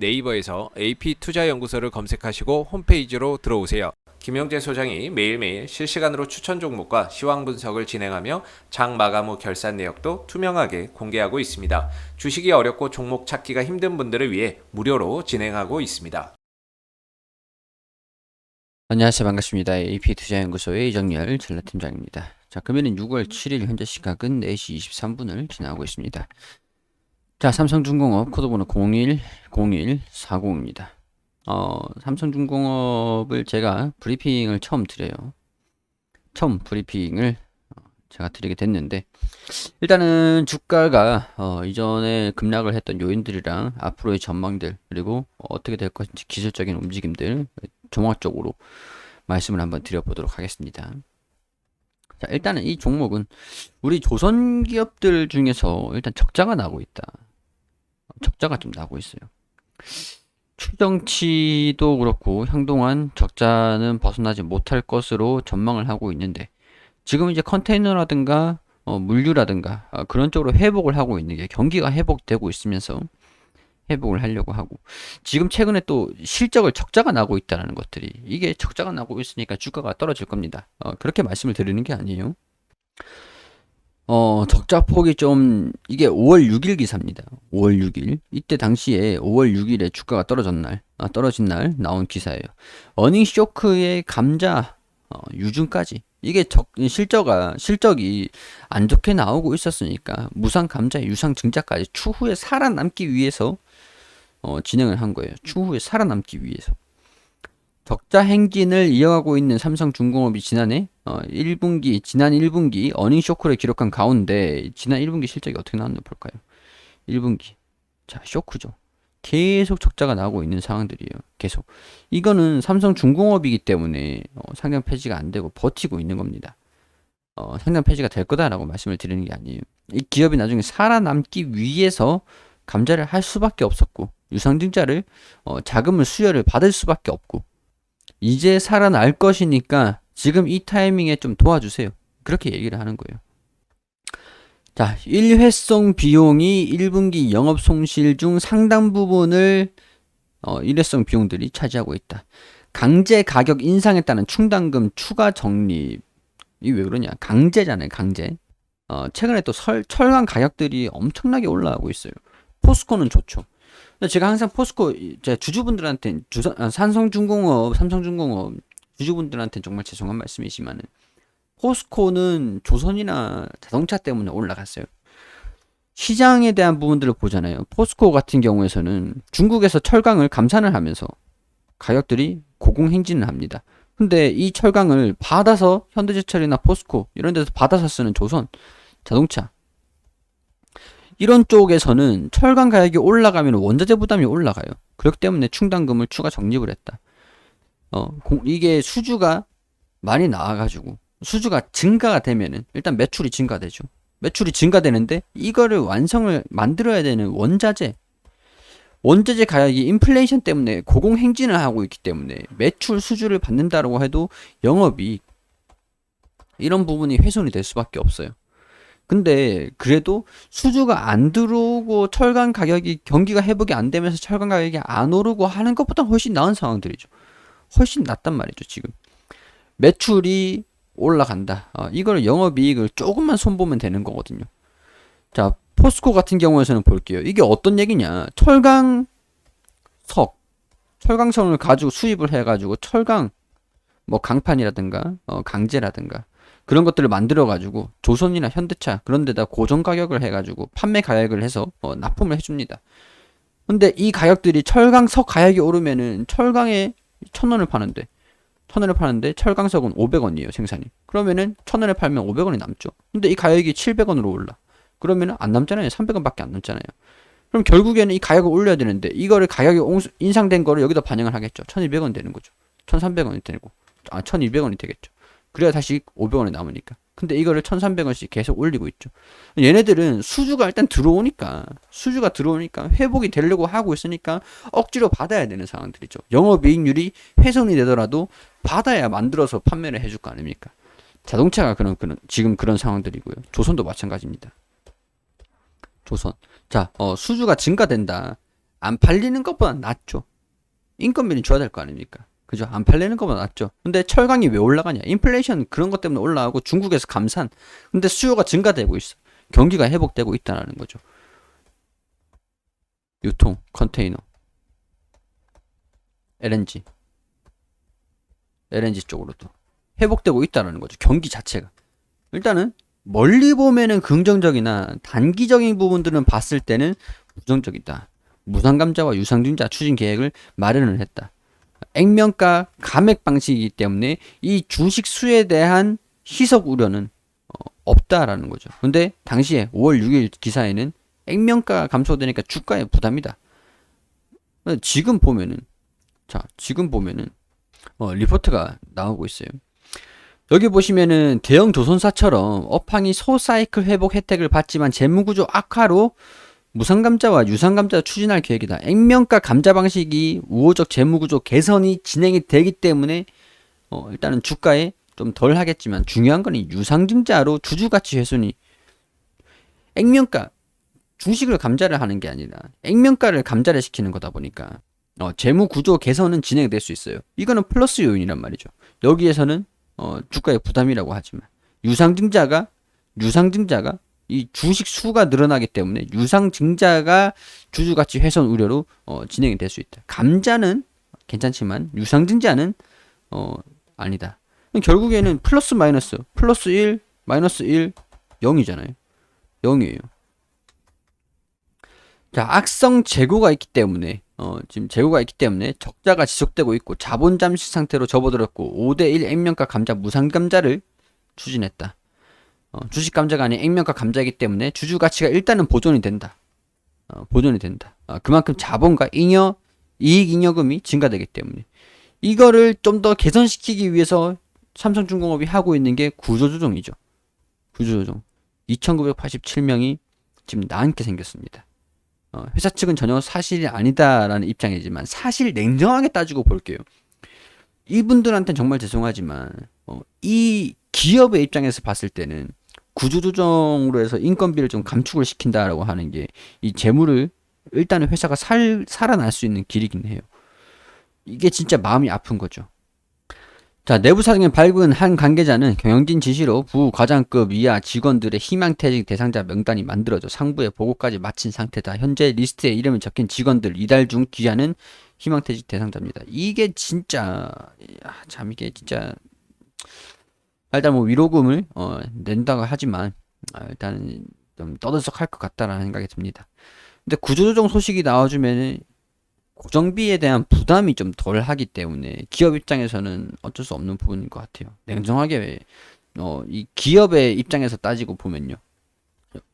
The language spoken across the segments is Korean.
네이버에서 AP투자연구소를 검색하시고 홈페이지로 들어오세요. 김영재 소장이 매일매일 실시간으로 추천 종목과 시황 분석을 진행하며 장 마감 후 결산 내역도 투명하게 공개하고 있습니다. 주식이 어렵고 종목 찾기가 힘든 분들을 위해 무료로 진행하고 있습니다. 안녕하세요. 반갑습니다. AP투자연구소의 이정열 전략팀장입니다. 자, 금일은 6월 7일 현재 시각은 4시 23분을 지나고 있습니다. 자, 삼성중공업 코드번호 010140입니다. 삼성중공업을 제가 브리핑을 처음 드려요. 처음 브리핑을 제가 드리게 됐는데, 일단은 주가가 이전에 급락을 했던 요인들이랑 앞으로의 전망들, 그리고 어떻게 될 것인지 기술적인 움직임들 종합적으로 말씀을 한번 드려보도록 하겠습니다. 자, 일단은 이 종목은 우리 조선 기업들 중에서 일단 적자가 나고 있다. 적자가 좀 나고 있어요. 추정치도 그렇고 향동안 적자는 벗어나지 못할 것으로 전망을 하고 있는데, 지금 이제 컨테이너라든가 물류라든가 그런 쪽으로 회복을 하고 있는 게, 경기가 회복되고 있으면서 회복을 하려고 하고, 지금 최근에 또 실적을 적자가 나고 있다는 것들이, 이게 적자가 나고 있으니까 주가가 떨어질 겁니다. 그렇게 말씀을 드리는 게 아니에요. 적자 폭이 좀, 이게 5월 6일 기사입니다. 5월 6일. 이때 당시에 5월 6일에 주가가 떨어진 날 나온 기사예요. 어닝 쇼크의 감자 유증까지, 이게 실적이 안 좋게 나오고 있었으니까 무상 감자의 유상 증자까지 추후에 살아남기 위해서 진행을 한 거예요. 추후에 살아남기 위해서. 적자 행진을 이어가고 있는 삼성중공업이 지난 1분기 어닝 쇼크를 기록한 가운데, 지난 1분기 실적이 어떻게 나왔나 볼까요? 1분기. 자, 쇼크죠. 계속 적자가 나오고 있는 상황들이에요. 계속. 이거는 삼성중공업이기 때문에 상장 폐지가 안 되고 버티고 있는 겁니다. 상장 폐지가 될 거다라고 말씀을 드리는 게 아니에요. 이 기업이 나중에 살아남기 위해서 감자를 할 수밖에 없었고, 유상증자를 자금을 수여를 받을 수밖에 없고, 이제 살아날 것이니까 지금 이 타이밍에 좀 도와주세요. 그렇게 얘기를 하는 거예요. 자, 일회성 비용이 1분기 영업 손실 중 상당 부분을 일회성 비용들이 차지하고 있다. 강제 가격 인상에 따른 충당금 추가 적립. 이 왜 그러냐? 강제잖아요, 강제. 최근에 또 철강 가격들이 엄청나게 올라가고 있어요. 포스코는 좋죠. 제가 항상 포스코 제 주주분들한테 삼성중공업 주주분들한테 정말 죄송한 말씀이지만은, 포스코는 조선이나 자동차 때문에 올라갔어요. 시장에 대한 부분들을 보잖아요. 포스코 같은 경우에서는 중국에서 철강을 감산을 하면서 가격들이 고공행진을 합니다. 근데 이 철강을 받아서 현대제철이나 포스코 이런 데서 받아서 쓰는 조선 자동차, 이런 쪽에서는 철강 가격이 올라가면 원자재 부담이 올라가요. 그렇기 때문에 충당금을 추가 적립을 했다. 이게 수주가 많이 나와가지고, 수주가 증가가 되면은 일단 매출이 증가되죠. 매출이 증가되는데, 이거를 완성을 만들어야 되는 원자재 가격이 인플레이션 때문에 고공행진을 하고 있기 때문에 매출 수주를 받는다고 해도 영업이익, 이런 부분이 훼손이 될 수밖에 없어요. 근데 그래도 수주가 안 들어오고 철강 가격이, 경기가 회복이 안 되면서 철강 가격이 안 오르고 하는 것보다 훨씬 나은 상황들이죠. 훨씬 낫단 말이죠. 지금 매출이 올라간다. 이걸 영업이익을 조금만 손보면 되는 거거든요. 자, 포스코 같은 경우에서는 볼게요. 이게 어떤 얘기냐? 철강성을 가지고 수입을 해가지고 철강 뭐 강판이라든가 강제라든가 그런 것들을 만들어 가지고 조선이나 현대차 그런 데다 고정 가격을 해가지고 판매 가격을 해서 납품을 해줍니다. 근데 이 가격들이 철강석 가격이 오르면은, 철강에 1,000원을 파는데 철강석은 500원이에요 생산이. 그러면은 1,000원에 팔면 500원이 남죠. 근데 이 가격이 700원으로 올라. 그러면은 안 남잖아요. 300원밖에 안 남잖아요. 그럼 결국에는 이 가격을 올려야 되는데, 이거를 가격이 인상된 거를 여기다 반영을 하겠죠. 1,200원 되는 거죠. 1,300원이 되고 1,200원이 되겠죠. 그래야 다시 500원이 남으니까. 근데 이거를 1,300원씩 계속 올리고 있죠. 얘네들은 수주가 들어오니까 회복이 되려고 하고 있으니까 억지로 받아야 되는 상황들이죠. 영업이익률이 훼손이 되더라도 받아야 만들어서 판매를 해줄 거 아닙니까? 자동차가 지금 그런 상황들이고요. 조선도 마찬가지입니다. 조선. 자, 수주가 증가된다. 안 팔리는 것보다 낫죠. 인건비는 줘야 될 거 아닙니까? 그죠? 안 팔리는 것보다 낫죠. 근데 철강이 왜 올라가냐? 인플레이션 그런 것 때문에 올라가고 중국에서 감산. 근데 수요가 증가되고 있어. 경기가 회복되고 있다는 거죠. 유통, 컨테이너, LNG 쪽으로도 회복되고 있다는 거죠. 경기 자체가. 일단은 멀리 보면은 긍정적이나 단기적인 부분들은 봤을 때는 부정적이다. 무상감자와 유상증자 추진 계획을 마련을 했다. 액면가 감액 방식이기 때문에 이 주식 수에 대한 희석 우려는 없다라는 거죠. 근데 당시에 5월 6일 기사에는 액면가가 감소되니까 주가에 부담이다. 지금 보면은 리포트가 나오고 있어요. 여기 보시면은 대형 조선사처럼 업황이 소사이클 회복 혜택을 받지만 재무구조 악화로 무상감자와 유상감자 추진할 계획이다. 액면가 감자 방식이 우호적 재무구조 개선이 진행이 되기 때문에 일단은 주가에 좀 덜 하겠지만 중요한 건 이 유상증자로 주주가치 훼손이 액면가 주식을 감자를 하는 게 아니라 액면가를 감자를 시키는 거다 보니까 재무구조 개선은 진행될 수 있어요. 이거는 플러스 요인이란 말이죠. 여기에서는 주가의 부담이라고 하지만 유상증자가 이 주식 수가 늘어나기 때문에 유상증자가 주주가치 훼손 우려로 진행이 될 수 있다. 감자는 괜찮지만 유상증자는 아니다. 결국에는 플러스 1, 마이너스 1, 0이잖아요. 0이에요. 자, 악성 재고가 있기 때문에 지금 재고가 있기 때문에 적자가 지속되고 있고 자본 잠식 상태로 접어들었고 5대1 액면가 감자 무상감자를 추진했다. 주식 감자가 아닌 액면가 감자이기 때문에 주주 가치가 일단은 보존이 된다. 그만큼 자본과 이익 잉여금이 증가되기 때문에 이거를 좀 더 개선시키기 위해서 삼성중공업이 하고 있는 게 구조조정이죠. 구조조정. 2,987명이 지금 나앉게 생겼습니다. 회사 측은 전혀 사실이 아니다라는 입장이지만 사실 냉정하게 따지고 볼게요. 이분들한테는 정말 죄송하지만 이 기업의 입장에서 봤을 때는 구조조정으로 해서 인건비를 좀 감축을 시킨다라고 하는 게 이 재물을 일단은 회사가 살아날 수 있는 길이긴 해요. 이게 진짜 마음이 아픈 거죠. 자, 내부 사정에 밝은 한 관계자는 경영진 지시로 부과장급 이하 직원들의 희망퇴직 대상자 명단이 만들어져 상부에 보고까지 마친 상태다. 현재 리스트에 이름이 적힌 직원들 이달 중 귀하는 희망퇴직 대상자입니다. 이게 진짜 이게 진짜 일단 뭐 위로금을 낸다고 하지만 일단은 좀 떠들썩할 것 같다라는 생각이 듭니다. 근데 구조조정 소식이 나와주면은 고정비에 대한 부담이 좀 덜 하기 때문에 기업 입장에서는 어쩔 수 없는 부분인 것 같아요. 냉정하게 이 기업의 입장에서 따지고 보면요.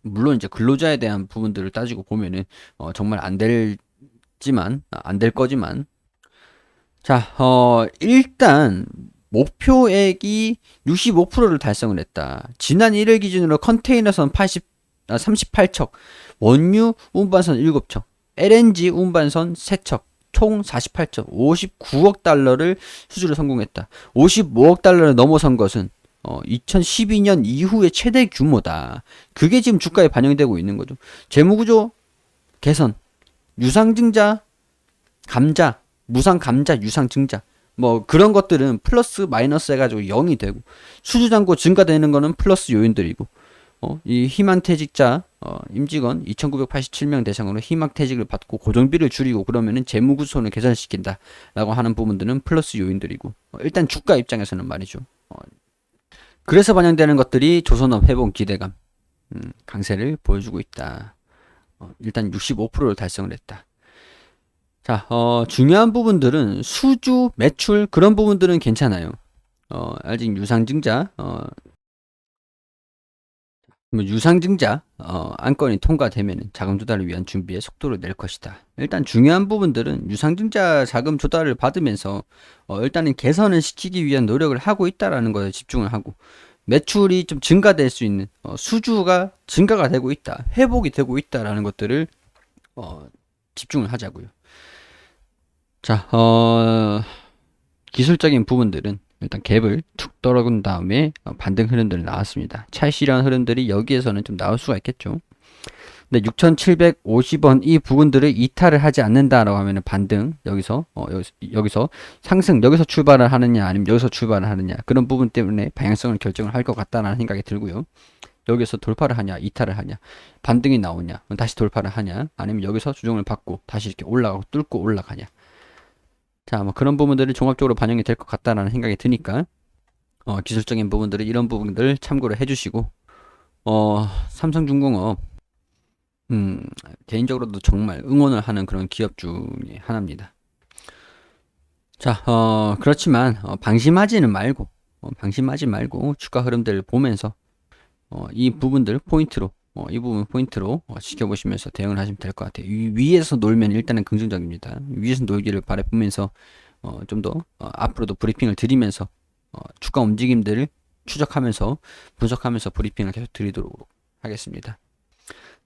물론 이제 근로자에 대한 부분들을 따지고 보면은 정말 안 될 거지만 자, 일단 목표액이 65%를 달성을 했다. 지난 1일 기준으로 컨테이너선 38척, 원유 운반선 7척, LNG 운반선 3척, 총 48척, 59억 달러를 수주를 성공했다. 55억 달러를 넘어선 것은 2012년 이후의 최대 규모다. 그게 지금 주가에 반영되고 있는 거죠. 재무구조 개선, 유상증자, 감자, 무상감자, 유상증자 뭐 그런 것들은 플러스 마이너스 해가지고 0이 되고 수주잔고 증가되는 거는 플러스 요인들이고 이 희망퇴직자 임직원 2,987명 대상으로 희망퇴직을 받고 고정비를 줄이고 그러면은 재무구조를 개선시킨다 라고 하는 부분들은 플러스 요인들이고 일단 주가 입장에서는 말이죠. 그래서 반영되는 것들이 조선업 회복 기대감 강세를 보여주고 있다. 일단 65%를 달성을 했다. 자, 중요한 부분들은 수주, 매출 그런 부분들은 괜찮아요. 아직 유상증자 유상증자 안건이 통과되면 자금 조달을 위한 준비에 속도를 낼 것이다. 일단 중요한 부분들은 유상증자 자금 조달을 받으면서 일단은 개선을 시키기 위한 노력을 하고 있다라는 것에 집중을 하고 매출이 좀 증가될 수 있는 수주가 증가가 되고 있다, 회복이 되고 있다라는 것들을 집중을 하자고요. 자, 기술적인 부분들은 일단 갭을 툭 떨어진 다음에 반등 흐름들이 나왔습니다. 찰시한 흐름들이 여기에서는 좀 나올 수가 있겠죠. 근데 6,750원 이 부분들을 이탈을 하지 않는다라고 하면은 반등 여기서 상승 여기서 출발을 하느냐 아니면 여기서 출발을 하느냐 그런 부분 때문에 방향성을 결정을 할 것 같다라는 생각이 들고요. 여기서 돌파를 하냐 이탈을 하냐 반등이 나오냐 다시 돌파를 하냐 아니면 여기서 조정을 받고 다시 이렇게 올라가고 뚫고 올라가냐 자 뭐 그런 부분들이 종합적으로 반영이 될 것 같다라는 생각이 드니까 기술적인 부분들을 이런 부분들 참고를 해주시고 삼성중공업 개인적으로도 정말 응원을 하는 그런 기업 중에 하나입니다. 자, 그렇지만 방심하지 말고 주가 흐름들을 보면서 이 부분들 포인트로 이 부분 포인트로 지켜보시면서 대응을 하시면 될 것 같아요. 위에서 놀면 일단은 긍정적입니다. 위에서 놀기를 바라보면서 좀 더 앞으로도 브리핑을 드리면서 주가 움직임들을 추적하면서 분석하면서 브리핑을 계속 드리도록 하겠습니다.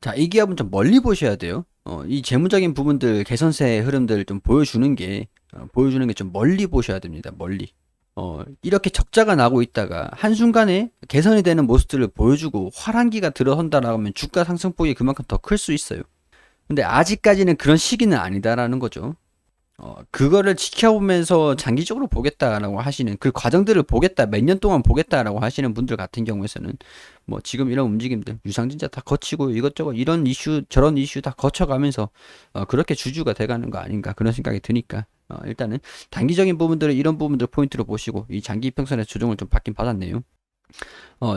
자, 이 기업은 좀 멀리 보셔야 돼요. 이 재무적인 부분들 개선세 흐름들을 좀 보여주는 게 좀 멀리 보셔야 됩니다. 멀리. 이렇게 적자가 나고 있다가 한순간에 개선이 되는 모습들을 보여주고 화랑기가 들어선다라고 하면 주가 상승폭이 그만큼 더 클 수 있어요. 근데 아직까지는 그런 시기는 아니다라는 거죠. 그거를 지켜보면서 장기적으로 보겠다라고 하시는 그 과정들을 보겠다 몇 년 동안 보겠다라고 하시는 분들 같은 경우에서는 뭐 지금 이런 움직임들 유상증자 다 거치고 이것저것 이런 이슈 저런 이슈 다 거쳐가면서 그렇게 주주가 돼가는 거 아닌가 그런 생각이 드니까 일단은 단기적인 부분들을 이런 부분들 포인트로 보시고 이 장기 이평선의 조정을 좀 받긴 받았네요.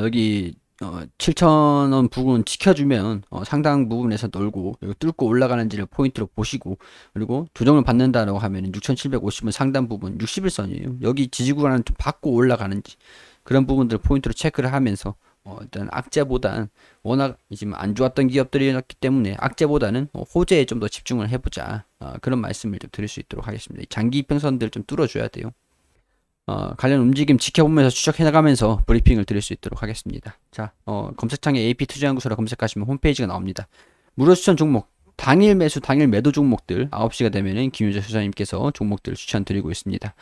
여기 7,000원 부분 지켜주면 상당 부분에서 놀고 여기 뚫고 올라가는지를 포인트로 보시고 그리고 조정을 받는다라고 하면 6,750원 상단 부분 60일선이에요. 여기 지지구간을 좀 받고 올라가는지 그런 부분들 포인트로 체크를 하면서 일단 악재보단 워낙 지금 안 좋았던 기업들이었기 때문에 악재보다는 호재에 좀 더 집중을 해보자 그런 말씀을 좀 드릴 수 있도록 하겠습니다. 장기 이평선들 좀 뚫어줘야 돼요. 관련 움직임 지켜보면서 추적해 나가면서 브리핑을 드릴 수 있도록 하겠습니다. 자, 검색창에 AP투자연구소라 검색하시면 홈페이지가 나옵니다. 무료 추천 종목, 당일 매수, 당일 매도 종목들 9시가 되면은 김윤재 소장님께서 종목들을 추천드리고 있습니다.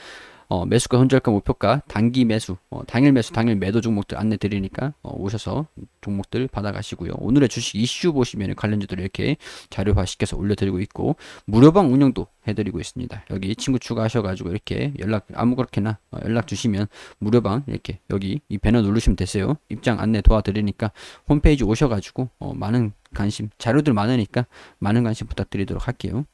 매수가 손절가 목표가 단기 매수, 당일 매수, 당일 매도 종목들 안내 드리니까 오셔서 종목들 받아가시고요. 오늘의 주식 이슈 보시면 관련주들 이렇게 자료화 시켜서 올려드리고 있고 무료방 운영도 해드리고 있습니다. 여기 친구 추가하셔가지고 이렇게 아무렇게나 연락 주시면 무료방 이렇게 여기 이 배너 누르시면 되세요. 입장 안내 도와드리니까 홈페이지 오셔가지고 많은 관심 자료들 많으니까 많은 관심 부탁드리도록 할게요.